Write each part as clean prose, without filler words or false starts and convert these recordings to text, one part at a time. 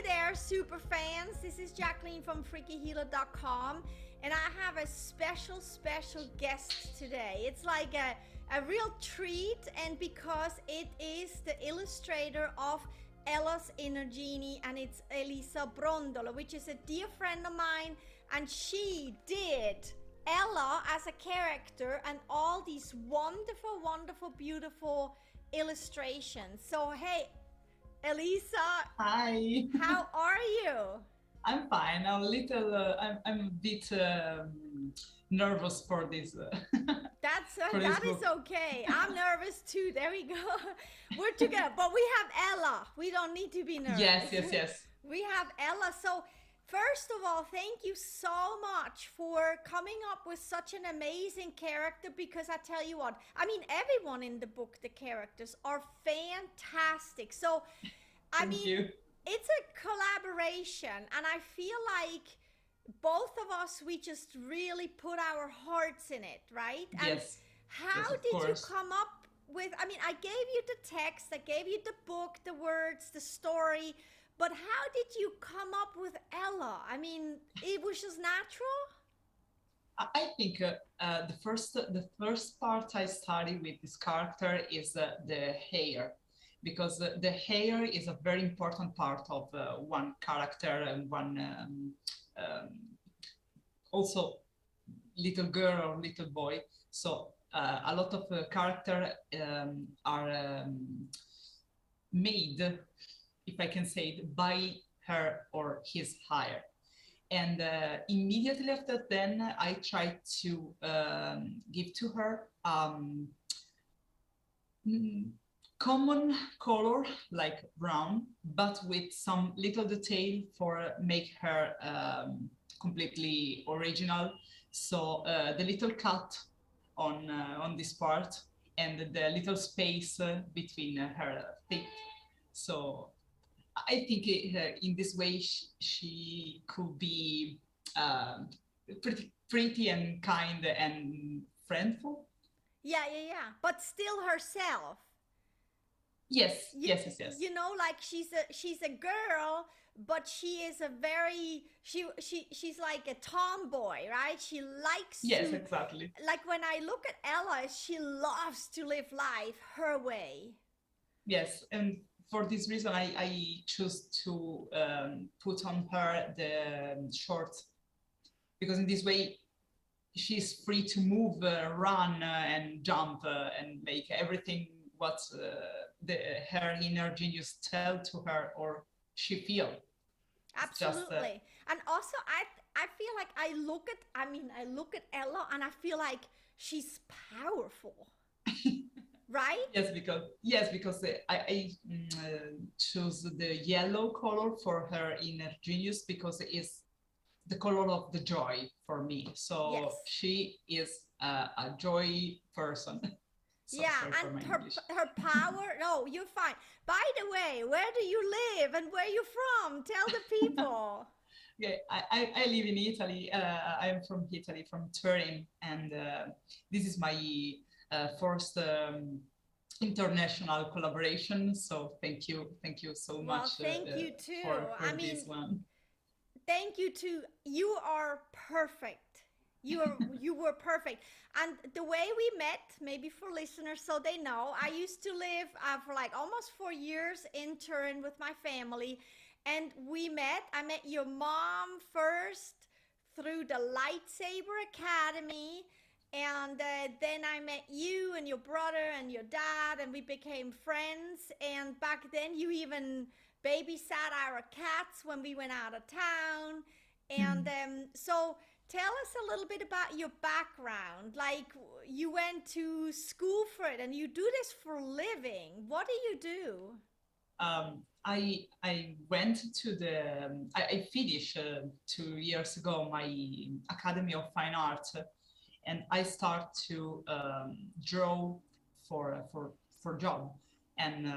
there, super fans. This is Jacqueline from FreakyHealer.com, and I have a special guest today. It's like a real treat, and because it is the illustrator of Ella's Inner Genie, and it's Elisa Brondolo, which is a dear friend of mine, and she did Ella as a character and all these wonderful, beautiful illustrations. So, hey, Elisa. Hi. How are you? I'm fine. I'm a little. I'm a bit nervous for this. That is okay. I'm nervous too. There we go. We're together, but we have Ella. We don't need to be nervous. Yes. We have Ella. So, first of all, thank you so much for coming up with such an amazing character, because I tell you what, I mean, everyone in the book, the characters are fantastic. So, Thank you. It's a collaboration, and I feel like both of us, we just really put our hearts in it, right? And yes. How yes, did you come up with, I mean, I gave you the text, I gave you the book, the words, the story, but how did you come up with Ella? I mean, it was just natural? I think the first part I study with this character is the hair, because the hair is a very important part of one character and one also little girl or little boy. So a lot of character are made, if I can say it, by her or his hair. And immediately after then, I tried to give to her common color like brown, but with some little detail for make her completely original. So the little cut on this part and the little space between her feet. So I think in this way she could be pretty and kind and friendful. Yeah. But still herself. Yes. You know, like she's a girl, but she is a very she's like a tomboy, right? She likes yes, to, exactly. Like when I look at Ella, she loves to live life her way. Yes, and for this reason, I choose to put on her the shorts, because in this way she's free to move, run, and jump, and make everything what her inner genius tell to her or she feel. Absolutely. And also I feel like I look at Ella and I feel like she's powerful. Right? Yes, because I choose the yellow color for her inner genius, because it is the color of the joy for me. So yes. She is a joy person. So yeah, and her power. No, you're fine. By the way, where do you live and where you from? Tell the people. Okay, I live in Italy. I am from Italy, from Turin, and this is my first international collaboration. So thank you so much. Well, thank you too. For this one. Thank you too. You are perfect. You were perfect. And the way we met, maybe for listeners so they know, I used to live for like almost 4 years in Turin with my family, and I met your mom first through the Lightsaber Academy, and then I met you and your brother and your dad, and we became friends. And back then you even babysat our cats when we went out of town. And so tell us a little bit about your background. Like, you went to school for it and you do this for a living. What do you do? I went to I finished 2 years ago my Academy of Fine Arts, and I start to draw for job. And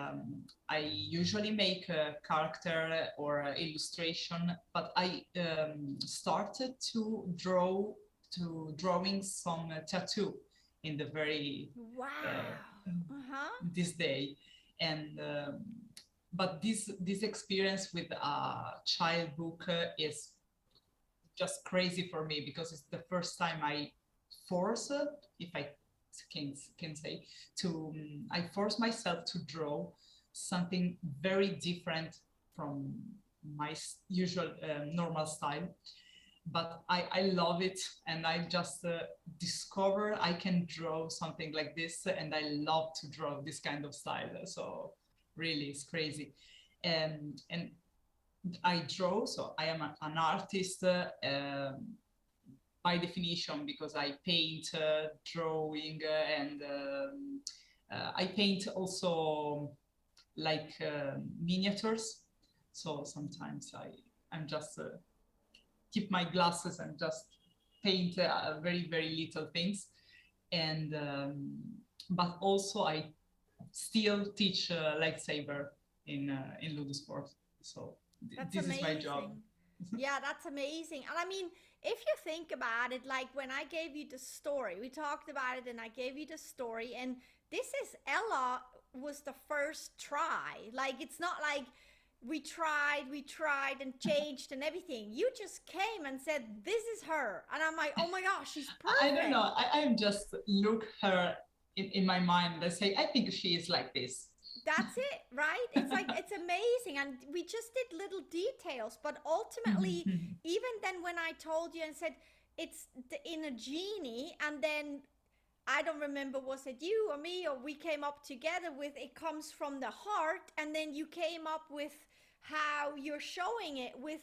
I usually make a character or illustration, but I started to drawing some tattoo in the very wow this day. And but this experience with a child book is just crazy for me, because it's the first time I force, if I can say, to I force myself to draw something very different from my usual normal style. But I love it, and I just discover I can draw something like this, and I love to draw this kind of style. So really, it's crazy. And I draw, so I am an artist by definition, because I paint, drawing, and I paint also like miniatures. So sometimes I'm just keep my glasses and just paint very, very little things. And but also I still teach lightsaber in Ludosport. So this is my job. Yeah, that's amazing. And I mean, if you think about it, like when I gave you the story, we talked about it and I gave you the story, and this is Ella was the first try. Like, it's not like we tried and changed and everything. You just came and said, this is her. And I'm like, oh my gosh, she's perfect. I don't know. I'm just look her in my mind and say, I think she is like this. That's it, right? It's like, it's amazing. And we just did little details, but ultimately, even then when I told you and said, it's the inner genie, and then I don't remember, was it you or me, or we came up together with, it comes from the heart, and then you came up with how you're showing it with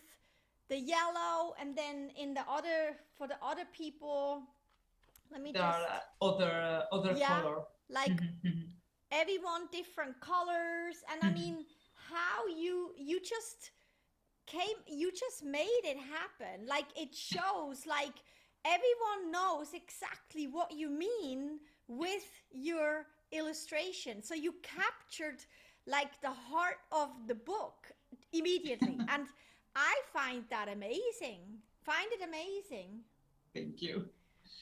the yellow, and then in the other, for the other people, let me there just... are other color. Like everyone different colors, and I mean, how you just came, you just made it happen. Like, it shows, like, everyone knows exactly what you mean with your illustration. So you captured like the heart of the book immediately. And I find that amazing. Find it amazing. Thank you.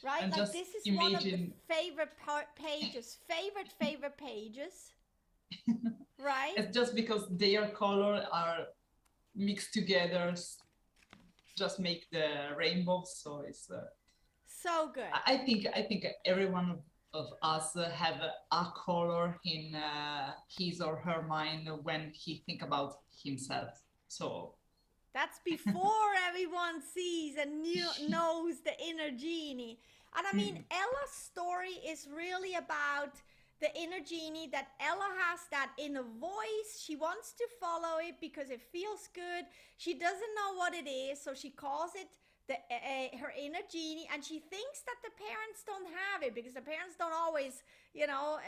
Right? And like, this is one of the favorite pages. Favorite pages. Right? It's just because their color are mixed together, just make the rainbow. So it's so good. I think every one of us have a color in his or her mind when he think about himself. So that's before everyone sees and knows the inner genie. And I mean, Ella's story is really about the inner genie, that Ella has that inner voice. She wants to follow it because it feels good. She doesn't know what it is, so she calls it her inner genie, and she thinks that the parents don't have it, because the parents don't always, you know,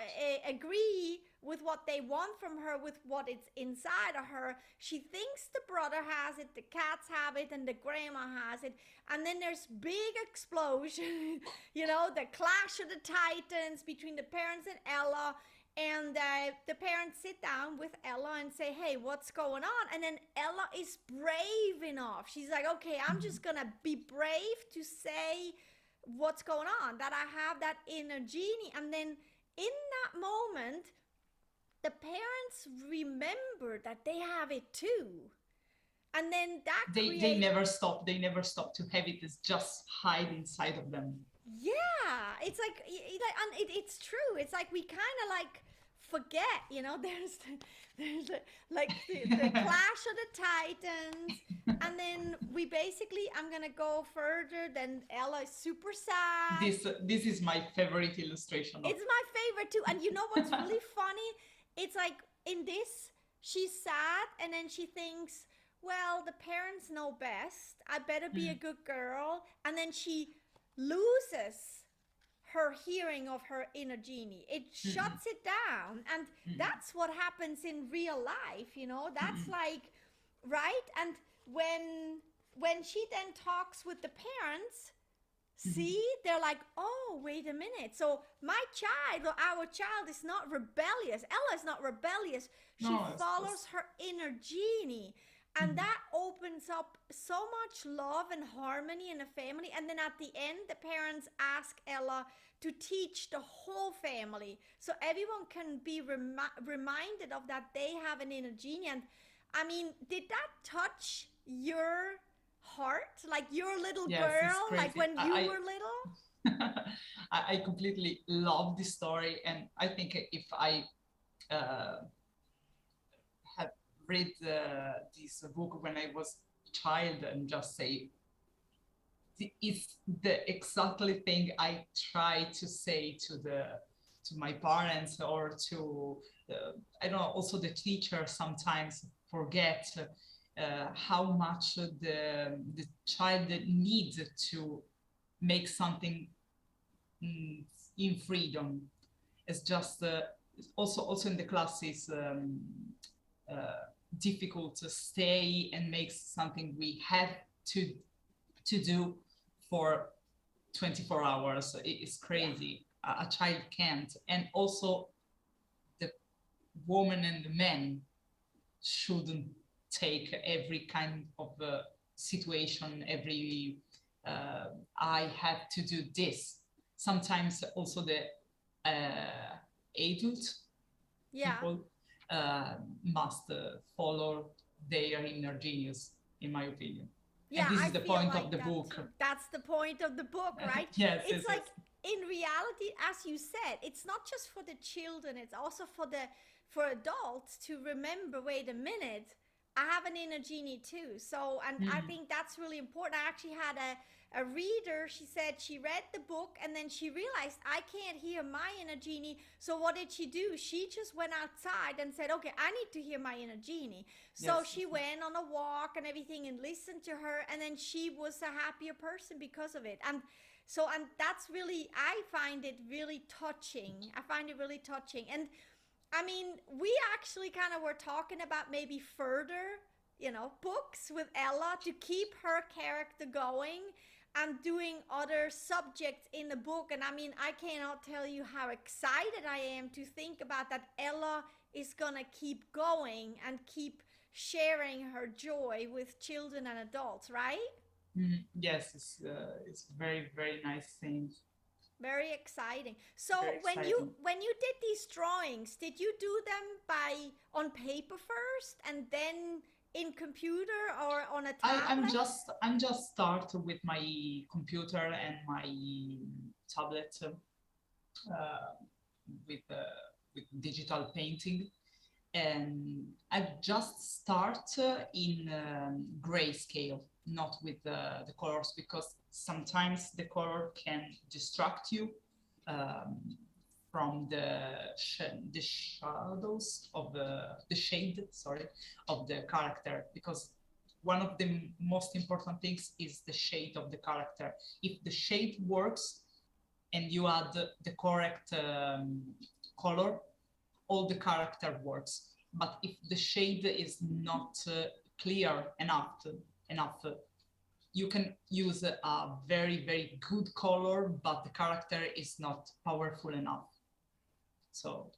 agree with what they want from her, with what it's inside of her. She thinks the brother has it, the cats have it, and the grandma has it. And then there's big explosion, you know, the clash of the titans between the parents and Ella. And the parents sit down with Ella and say, hey, what's going on? And then Ella is brave enough. She's like, okay, I'm just going to be brave to say what's going on, that I have that inner genie. And then in that moment, the parents remember that they have it too. And then that they never stop. They never stop to have it. It's just hide inside of them. Yeah, it's like, and it's true. It's like we kind of like forget, you know, there's the clash of the titans, and then we basically, I'm gonna go further, then Ella is super sad. This is my favorite illustration. It's my favorite too. And you know what's really funny? It's like, in this, she's sad, and then she thinks, well, the parents know best. I better be a good girl. And then she loses her hearing of her inner genie. It shuts it down. And that's what happens in real life, you know. That's like, right? And when she then talks with the parents, see, they're like, oh, wait a minute. So my child, or our child, is not rebellious. Ella is not rebellious. She follows her inner genie. And that opens up so much love and harmony in a family. And then at the end, the parents ask Ella to teach the whole family so everyone can be reminded of that they have an inner genie. And I mean, did that touch your heart? Like your little Yes, it's girl, like crazy. when you were little? I completely love this story, and I think if I uh, had read this book when I was a child and just say it's the exactly thing I try to say to my parents or to I don't know, also the teacher sometimes forget how much the child needs to make something in freedom. It's just also in the classes difficult to stay and make something we have to do for 24 hours. It's crazy. A child can't. And also the woman and the man shouldn't take every kind of situation, every I have to do this. Sometimes also the adult people must follow their inner genius, in my opinion. Yeah, and this I is the feel point like of the that book. too. That's the point of the book, right? Yes, It's yes, like yes. in reality, as you said, it's not just for the children, it's also for adults to remember, wait a minute, I have an inner genie too. So, and I think that's really important. I actually had a reader, she said she read the book and then she realized I can't hear my inner genie. So what did she do? She just went outside and said, okay, I need to hear my inner genie. So Yes. she went on a walk and everything and listened to her, and then she was a happier person because of it. And so, and that's really, I find it really touching. I find it really touching. And I mean, we actually kind of were talking about maybe further, books with Ella to keep her character going and doing other subjects in the book. And I mean, I cannot tell you how excited I am to think about that Ella is gonna keep going and keep sharing her joy with children and adults, right? Yes, it's very, very nice thing. Very exciting. So Very when you exciting. when you did these drawings, did you do them by on paper first and then in computer or on a I'm tablet? just start with my computer and my tablet with digital painting, and I just start in grayscale, not with the colors, because sometimes the color can distract you um, from the shadows of the shade, sorry, of the character, because one of the most important things is the shade of the character. If the shade works and you add the correct color, all the character works. But if the shade is not clear enough, you can use a very, very good color, but the character is not powerful enough. So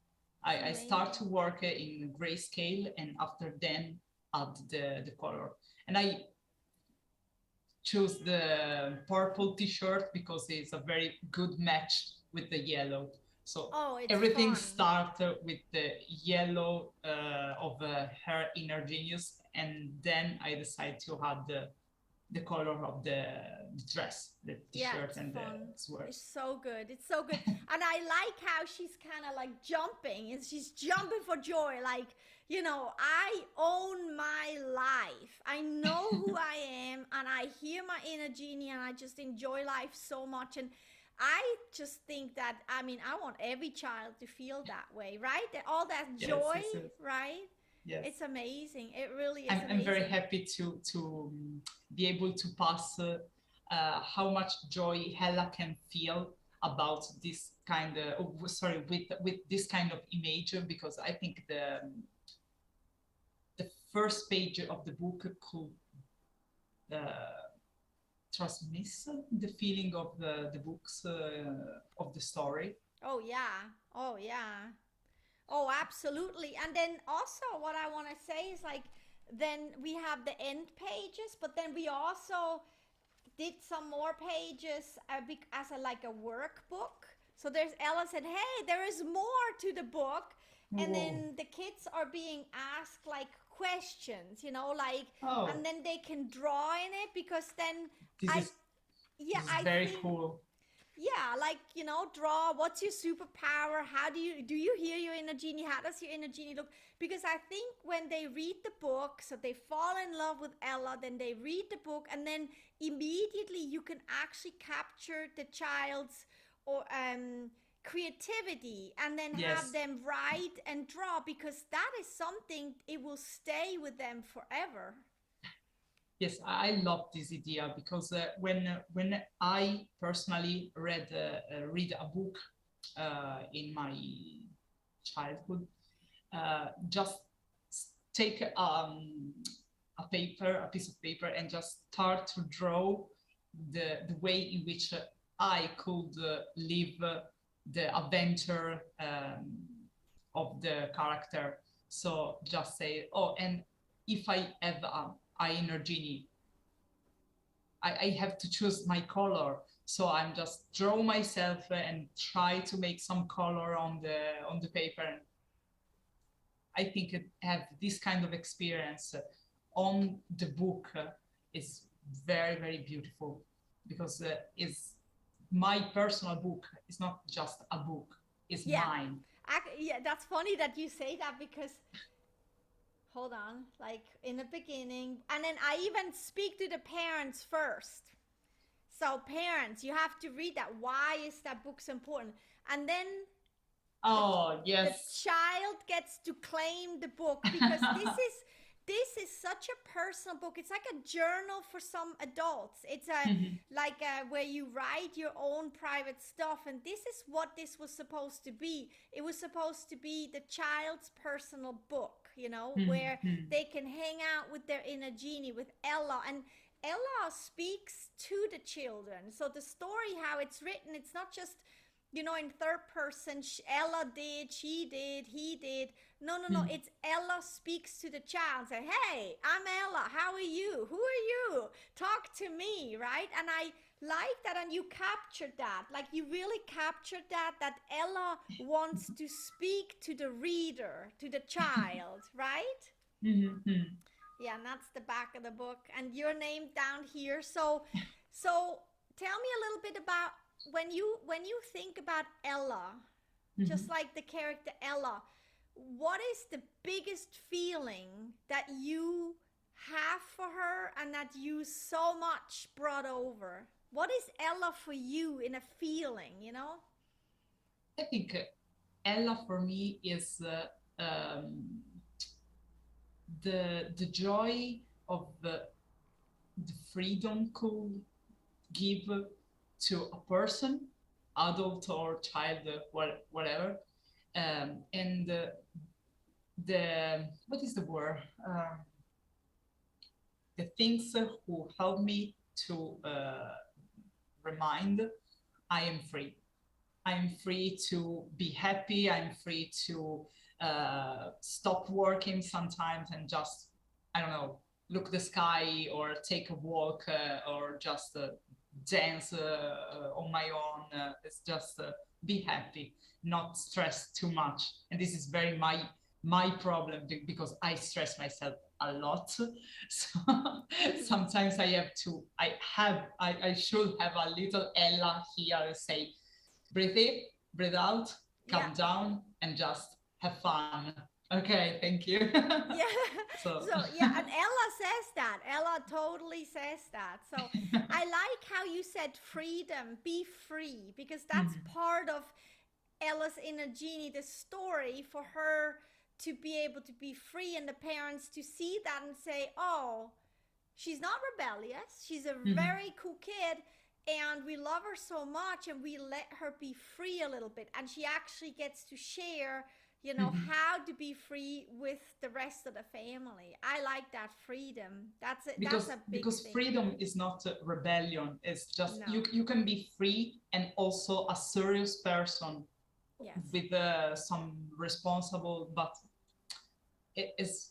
I start to work in grayscale, and after then add the color. And I choose the purple t-shirt because it's a very good match with the yellow. So everything starts with the yellow of her inner genius, and then I decide to add the color of the dress, the t-shirt and the sweater. It's so good. It's so good. And I like how she's kind of like jumping and she's jumping for joy. Like, I own my life. I know who I am and I hear my inner genie and I just enjoy life so much. And I just think that, I mean, I want every child to feel that way, right? All that joy, yes. right? Yes. It's amazing. It really is I'm very happy to be able to pass how much joy Hella can feel about this kind of, with this kind of image, because I think the first page of the book could transmit the feeling of the books of the story. Oh yeah. Oh yeah. Oh, absolutely. And then also what I want to say is like then we have the end pages, but then we also did some more pages as like a workbook. So there's Ella said, hey, there is more to the book. And Whoa. then the kids are being asked like questions, you know, like, Oh, and then they can draw in it, because then this I, is yeah, this is I very think, cool. yeah, like, you know, draw, what's your superpower, how do you hear your inner genie, how does your inner genie look? Because I think when they read the book, so they fall in love with Ella, then they read the book, and then immediately you can actually capture the child's or creativity, and then have Yes. them write and draw, because that is something, it will stay with them forever. Yes, I love this idea because when I personally read a book in my childhood, just take a piece of paper, and just start to draw the way in which I could live the adventure of the character. So just say, oh, and if I have a inner genie, I have to choose my color. So I'm just draw myself and try to make some color on the paper. And I think have this kind of experience on the book is very, very beautiful, because it's my personal book. It's not just a book, it's Yeah, mine. yeah, that's funny that you say that, because hold on, like in the beginning, and then I even speak to the parents first. So parents, you have to read that. Why is that book's important? And then the Oh, the yes. child gets to claim the book, because this is such a personal book. It's like a journal for some adults. It's a like where you write your own private stuff, and this is what this was supposed to be. It was supposed to be the child's personal book, you know, where they can hang out with their inner genie, with Ella, and Ella speaks to the children. So the story, how it's written, it's not just, you know, in third person, Ella did, she did, he did. No, no, no. It's Ella speaks to the child. Say, hey, I'm Ella. How are you? Who are you? Talk to me, right? And I like that. And you captured that. Like, you really captured that Ella wants to speak to the reader, to the child, right? Yeah, and that's the back of the book. And your name down here. So tell me a little bit about when you think about Ella, just like the character Ella, what is the biggest feeling that you have for her and that you so much brought over? What is Ella for you in a feeling, you know? I think Ella for me is the joy of the freedom could give to a person, adult or child, whatever, and the what is the word? The things who help me to remind I am free. I'm free to be happy. I'm free to stop working sometimes and just, I don't know, look the sky or take a walk or just dance on my own. It's just be happy, not stress too much. And this is very my problem, because I stress myself a lot. So sometimes I should have a little Ella here and say, breathe in, breathe out, Yeah. calm down, and just have fun. Okay, thank you. Yeah. So, So yeah, and Ella says that. Ella totally says that. So I like how you said freedom, be free, because that's part of Ella's inner genie, the story for her to be able to be free, and the parents to see that and say, oh, she's not rebellious. She's a very cool kid, and we love her so much, and we let her be free a little bit. And she actually gets to share, you know, how to be free with the rest of the family. I like that freedom. That's it. That's a big because thing. freedom is not rebellion. It's just No. you can be free and also a serious person Yes. with some responsible, but it is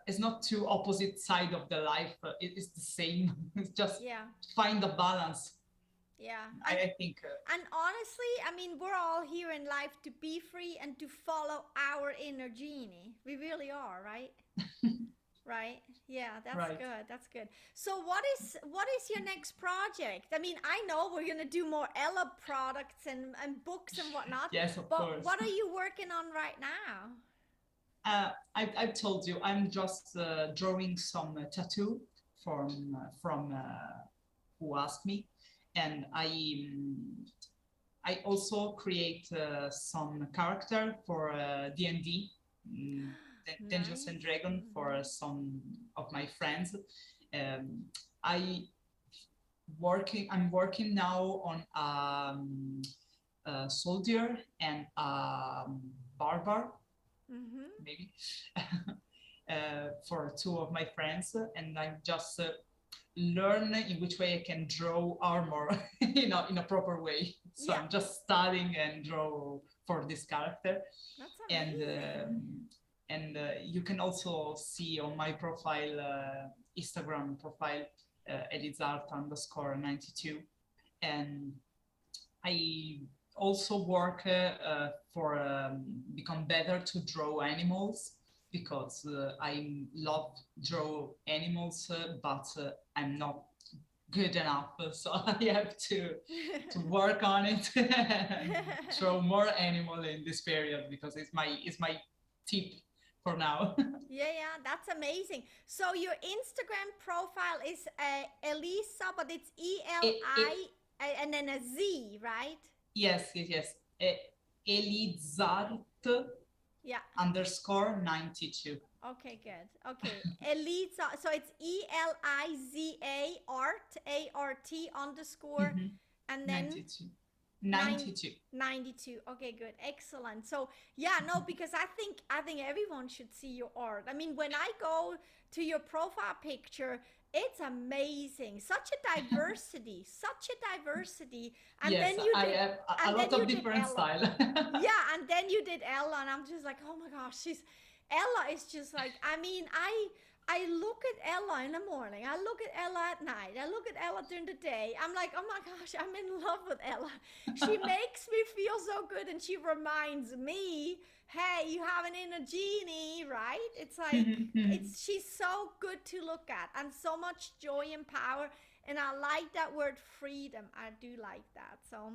it's not two opposite side of the life. It is the same. It's just find a balance. Yeah, I think. And honestly, I mean, we're all here in life to be free and to follow our inner genie. We really are, right? Right? Yeah, that's Right. good. That's good. So what is your next project? I mean, I know we're gonna do more Ella products and books and whatnot. Yes, of but course. What are you working on right now? I've told you, I'm just drawing some tattoo from who asked me, and I also create some character for D&D, Dungeons and Dragons, for some of my friends. I'm working now on a soldier and a barber, maybe, for two of my friends, and I'm just learn in which way I can draw armor in a proper way. So I'm just studying and draw for this character. That's amazing. And you can also see on my profile, Instagram profile, Elizart_92, and I also work for become better to draw animals, because I love draw animals, but I'm not good enough, so I have to work on it and draw more animal in this period, because it's my tip for now. Yeah, that's amazing. So your Instagram profile is Elisa, but it's ELI and then a Z, right? Yes. Elizart _92. Okay, good. Okay, Elisa. So it's ELIZA ART underscore, and then 92. Okay, good. Excellent. So because I think everyone should see your art. I mean, when I go to your profile picture, it's amazing. Such a diversity. And yes, then you I have a lot of different style. Yeah, and then you did Ella, and I'm just like, oh my gosh, Ella is just like, I mean, I look at Ella in the morning, I look at Ella at night, I look at Ella during the day. I'm like, oh my gosh, I'm in love with Ella. She makes me feel so good, and she reminds me, hey, you have an inner genie, right? It's like, she's so good to look at, and so much joy and power. And I like that word freedom. I do like that. So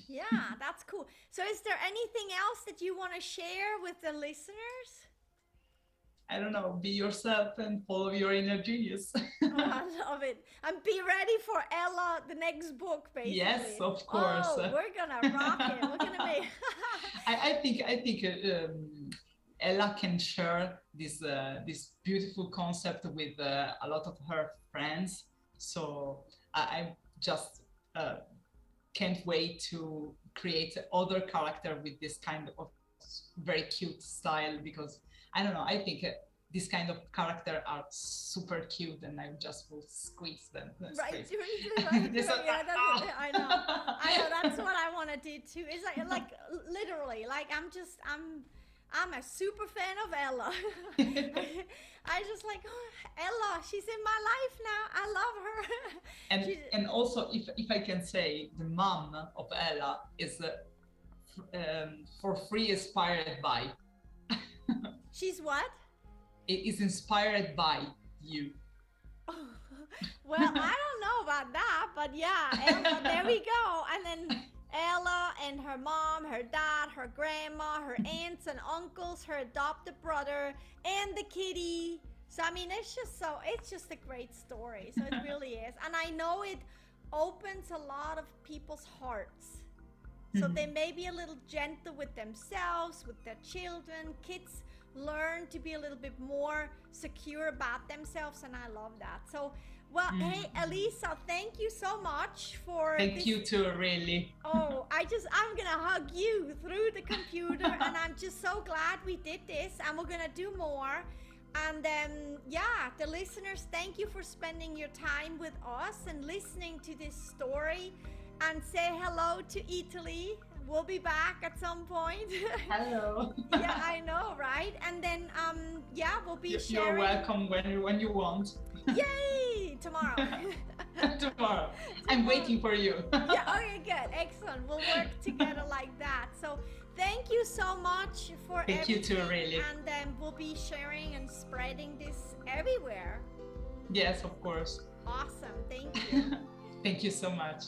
yeah, that's cool. So is there anything else that you want to share with the listeners? I don't know, be yourself and follow your inner genius. I love it. And be ready for Ella, the next book, basically. Yes, of course. Oh, we're gonna rock it. We're gonna make. I think Ella can share this beautiful concept with a lot of her friends. So I just can't wait to create other character with this kind of very cute style, because I don't know, I think this kind of character are super cute, and I just will squeeze them. Right. I know, that's what I want to do too. It's like literally, like I'm a super fan of Ella. I just like, oh, Ella, she's in my life now. I love her. And also, if I can say, the mom of Ella is for free inspired by. She's what? It is inspired by you. Oh, well, I don't know about that, but yeah, Ella, there we go. And then Ella and her mom, her dad, her grandma, her aunts and uncles, her adopted brother, and the kitty. So I mean, it's just a great story. So it really is. And I know it opens a lot of people's hearts. So they may be a little gentle with themselves, with their children. Kids learn to be a little bit more secure about themselves, and I love that. So, well, hey, Elisa, thank you so much for Thank you too, really. Oh, I'm gonna hug you through the computer, and I'm just so glad we did this, and we're gonna do more. And the listeners, thank you for spending your time with us and listening to this story. and say hello to Italy. We'll be back at some point. Hello. Yeah, I know, right? And then, yeah, we'll be sharing. You're welcome when you want. Yay! Tomorrow. Tomorrow. I'm waiting for you. Yeah, okay, good. Excellent. We'll work together like that. So thank you so much for Thank everything. You too, really. And then we'll be sharing and spreading this everywhere. Yes, of course. Awesome. Thank you. Thank you so much.